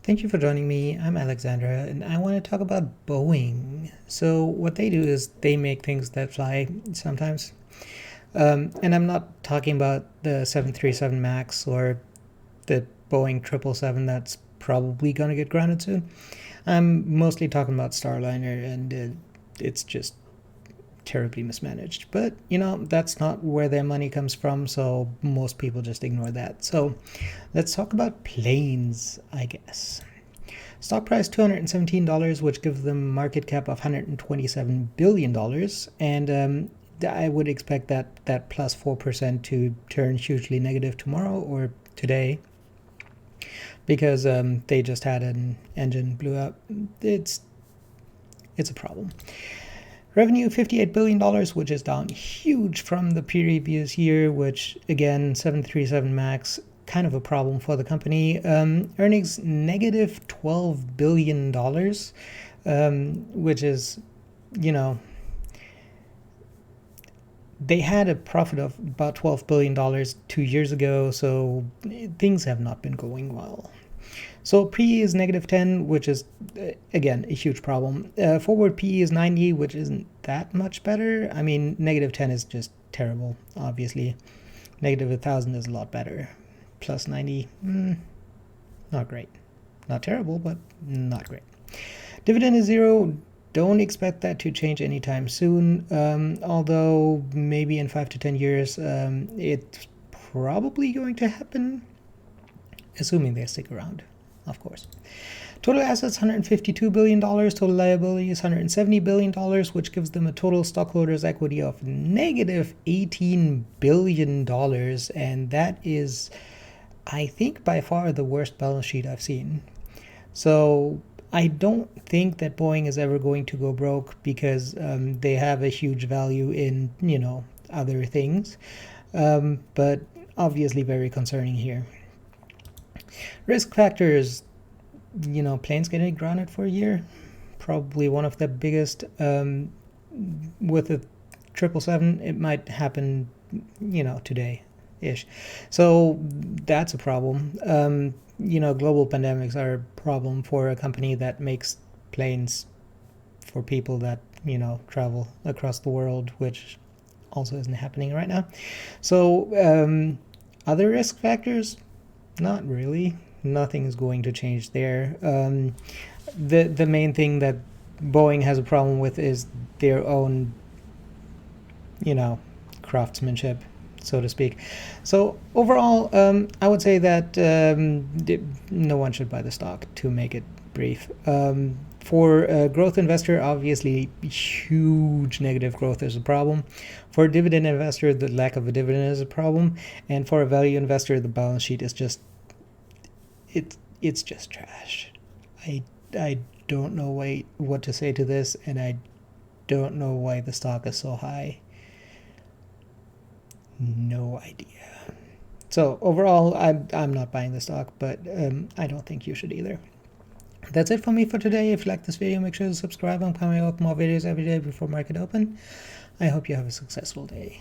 Thank you for joining me. I'm Alexandra, and I want to talk about Boeing. So, what they do is they make things that fly sometimes. And I'm not talking about the 737 MAX or the Boeing 777 that's probably going to get grounded soon. I'm mostly talking about Starliner, and it's just terribly mismanaged. But, that's not where their money comes from, so most people just ignore that. So, let's talk about planes, I guess. Stock price $217, which gives them market cap of $127 billion. And I would expect that plus 4% to turn hugely negative tomorrow or today because they just had an engine blew up. It's a problem. Revenue $58 billion, which is down huge from the previous year, which again, 737 MAX, kind of a problem for the company. Earnings negative $12 billion, which is, they had a profit of about $12 billion 2 years ago, so things have not been going well. So PE is negative 10, which is, again, a huge problem. Forward PE is 90, which isn't that much better. I mean, negative 10 is just terrible, obviously. Negative 1,000 is a lot better. Plus 90, not great. Not terrible, but not great. Dividend is 0. Don't expect that to change anytime soon, although maybe in 5 to 10 years it's probably going to happen, assuming they stick around, of course. Total assets $152 billion, total liabilities $170 billion, which gives them a total stockholders' equity of negative $18 billion, and that is, I think, by far the worst balance sheet I've seen. So I don't think that Boeing is ever going to go broke because they have a huge value in, other things, but obviously very concerning here. Risk factors, planes getting grounded for a year, probably one of the biggest. With a 777, it might happen, today-ish. So that's a problem. Global pandemics are a problem for a company that makes planes for people that, travel across the world, which also isn't happening right now. So other risk factors, not really. Nothing is going to change there. The main thing that Boeing has a problem with is their own, craftsmanship, so to speak. So overall, I would say that no one should buy the stock, to make it brief. For a growth investor, obviously, huge negative growth is a problem. For a dividend investor, the lack of a dividend is a problem. And for a value investor, the balance sheet is just, it's just trash. I don't know what to say to this, and I don't know why the stock is so high. No idea. So overall, I'm not buying the stock, but I don't think you should either. That's it for me for today. If you like this video, make sure to subscribe. I'm coming up with more videos every day before market open. I hope you have a successful day.